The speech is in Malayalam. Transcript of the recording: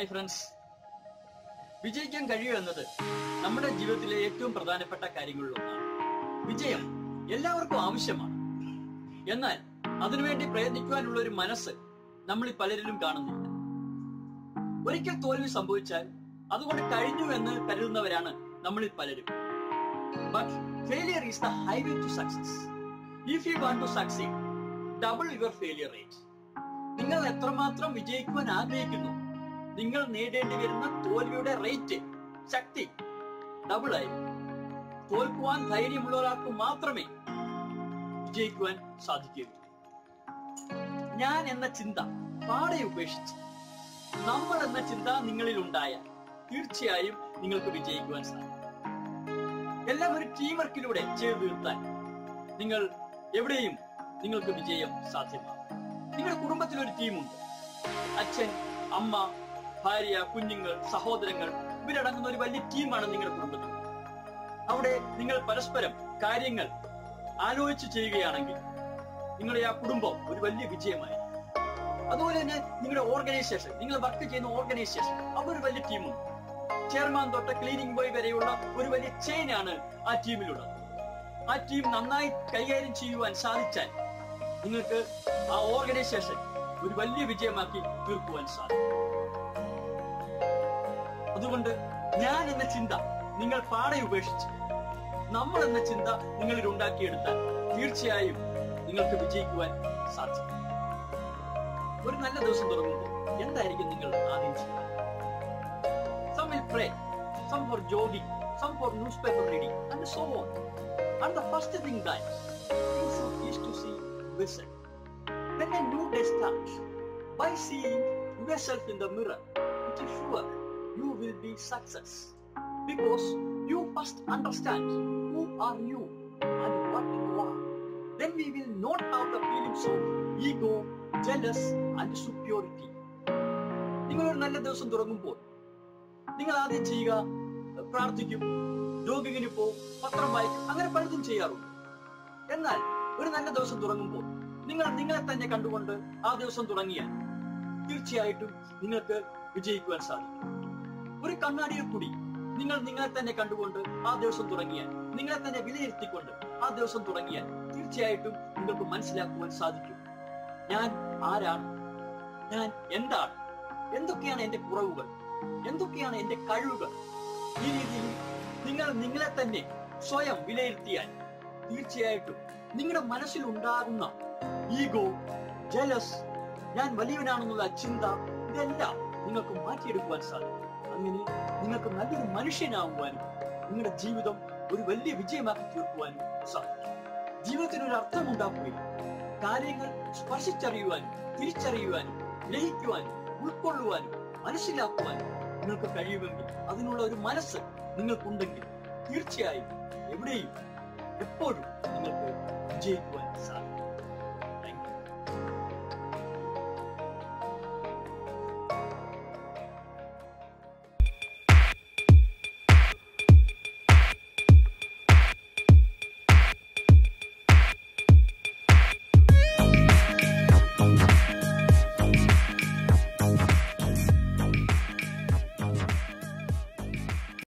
ഹായ് ഫ്രണ്ട്സ്, വിജയിക്കാൻ കഴിയുക എന്നത് നമ്മുടെ ജീവിതത്തിലെ ഏറ്റവും പ്രധാനപ്പെട്ട കാര്യങ്ങളിലൊന്നാണ്. വിജയം എല്ലാവർക്കും ആവശ്യമാണ്. എന്നാൽ അതിനുവേണ്ടി പ്രയത്നിക്കുവാനുള്ള ഒരു മനസ്സ് നമ്മൾ പലരിലും കാണുന്നില്ല. ഒരിക്കൽ തോൽവി സംഭവിച്ചാൽ അതുകൊണ്ട് കഴിഞ്ഞു എന്ന് കരുതുന്നവരാണ് നമ്മളിൽ പലരും. But failure is the highway to success. If you want to succeed, double your failure rate. നിങ്ങൾ എത്രമാത്രം വിജയിക്കുവാൻ ആഗ്രഹിക്കുന്നു, നിങ്ങൾ നേടേണ്ടി വരുന്ന തോൽവിയുടെ റേറ്റ്, ശക്തി ഡബിൾ ആയിരിക്കും. തോൽക്കുവാൻ ധൈര്യമുള്ള ഒരാൾക്ക് മാത്രമേ വിജയിക്കുവാൻ സാധിക്കുകയുള്ളൂ. ഞാൻ എന്ന ചിന്ത പാടെ ഉപേക്ഷിച്ച് നമ്മൾ എന്ന ചിന്ത നിങ്ങളിൽ ഉണ്ടായാൽ തീർച്ചയായും നിങ്ങൾക്ക് വിജയിക്കുവാൻ സാധിക്കും. എല്ലാം ഒരു ടീം വർക്കിലൂടെ ചെയ്തു തീർത്താൽ നിങ്ങൾ എവിടെയും നിങ്ങൾക്ക് വിജയം സാധ്യമാണ്. നിങ്ങളുടെ കുടുംബത്തിൽ ഒരു ടീമുണ്ട്. അച്ഛൻ, അമ്മ, ഭാര്യ, കുഞ്ഞുങ്ങൾ, സഹോദരങ്ങൾ ഇവരടങ്ങുന്ന ഒരു വലിയ ടീമാണ് നിങ്ങളുടെ കുടുംബത്തിൽ. അവിടെ നിങ്ങൾ പരസ്പരം കാര്യങ്ങൾ ആലോചിച്ച് ചെയ്യുകയാണെങ്കിൽ നിങ്ങളുടെ ആ കുടുംബം ഒരു വലിയ വിജയമായി. അതുപോലെ തന്നെ നിങ്ങളുടെ ഓർഗനൈസേഷൻ, നിങ്ങൾ വർക്ക് ചെയ്യുന്ന ഓർഗനൈസേഷൻ, അതൊരു വലിയ ടീമുണ്ട്. ചെയർമാൻ തൊട്ട് ക്ലീനിങ് ബോയ് വരെയുള്ള ഒരു വലിയ ചെയിനാണ് ആ ടീമിലുള്ളത്. ആ ടീം നന്നായി കൈകാര്യം ചെയ്യുവാൻ സാധിച്ചാൽ നിങ്ങൾക്ക് ആ ഓർഗനൈസേഷൻ ഒരു വലിയ വിജയമാക്കി തീർക്കുവാൻ സാധിക്കും. അതുകൊണ്ട് ഞാൻ എന്ന ചിന്ത നിങ്ങൾ പാടെ ഉപേക്ഷിച്ച് നമ്മൾ എന്ന ചിന്ത നിങ്ങളിൽ ഉണ്ടാക്കിയെടുത്താൽ തീർച്ചയായും നിങ്ങൾക്ക് വിജയിക്കുവാൻ സാധിക്കും. ഒരു നല്ല ദിവസം തുടങ്ങുമ്പോൾ എന്തായിരിക്കും നിങ്ങൾ ആദ്യം ചെയ്യുക? Some will pray, some for jogging, some for newspaper reading, and so on. And the first thing that you should is to see yourself. When a new day starts, by seeing yourself in the mirror, it is sure you will be success. Because you must understand who are you and what you are. Then we will not have the feelings of ego, jealous, and superiority. നിങ്ങൾ ഒരു നല്ല ദിവസം തുടങ്ങുമ്പോൾ നിങ്ങൾ ആദ്യം ചെയ്യുക, പ്രാർത്ഥിക്കും, ജോഗിങ്ങിന് പോകും, പത്രം വായിക്കും, അങ്ങനെ പലതും ചെയ്യാറുണ്ട്. എന്നാൽ ഒരു നല്ല ദിവസം തുടങ്ങുമ്പോൾ നിങ്ങൾ നിങ്ങളെ തന്നെ കണ്ടുകൊണ്ട് ആ ദിവസം തുടങ്ങിയാൽ തീർച്ചയായിട്ടും നിങ്ങൾക്ക് വിജയിക്കുവാൻ സാധിക്കും. ഒരു കണ്ണാടിയിൽ കൂടി നിങ്ങൾ നിങ്ങളെ തന്നെ കണ്ടുകൊണ്ട് ആ ദിവസം തുടങ്ങിയാൽ, നിങ്ങളെ തന്നെ വിലയിരുത്തിക്കൊണ്ട് ആ ദിവസം തുടങ്ങിയാൽ തീർച്ചയായിട്ടും നിങ്ങൾക്ക് മനസ്സിലാക്കുവാൻ സാധിക്കും, ഞാൻ ആരാണ്, ഞാൻ എന്താണ്, എന്തൊക്കെയാണ് എന്റെ കുറവുകൾ, എന്തൊക്കെയാണ് എന്റെ കഴിവുകൾ. ഈ രീതിയിൽ നിങ്ങൾ നിങ്ങളെ തന്നെ സ്വയം വിലയിരുത്തിയാൽ തീർച്ചയായിട്ടും നിങ്ങളുടെ മനസ്സിൽ ഉണ്ടാകുന്ന ഈഗോ, ജലസ്, ഞാൻ വലിയവനാണെന്നുള്ള ചിന്ത, ഇതെല്ലാം നിങ്ങൾക്ക് മാറ്റിയെടുക്കുവാൻ സാധിക്കും. അങ്ങനെ നിങ്ങൾക്ക് നല്ലൊരു മനുഷ്യനാകുവാനും നിങ്ങളുടെ ജീവിതം ഒരു വലിയ വിജയമാക്കി തീർക്കുവാനും സാധിക്കും. ജീവിതത്തിന് ഒരു അർത്ഥം ഉണ്ടാക്കുകയും കാര്യങ്ങൾ സ്പർശിച്ചറിയുവാനും തിരിച്ചറിയുവാനും ഗ്രഹിക്കുവാനും ഉൾക്കൊള്ളുവാനും മനസ്സിലാക്കുവാനും നിങ്ങൾക്ക് കഴിയുമെങ്കിൽ, അതിനുള്ള ഒരു മനസ്സ് നിങ്ങൾക്കുണ്ടെങ്കിൽ തീർച്ചയായും എവിടെയും എപ്പോഴും നിങ്ങൾക്ക് വിജയിക്കുവാൻ സാധിക്കും.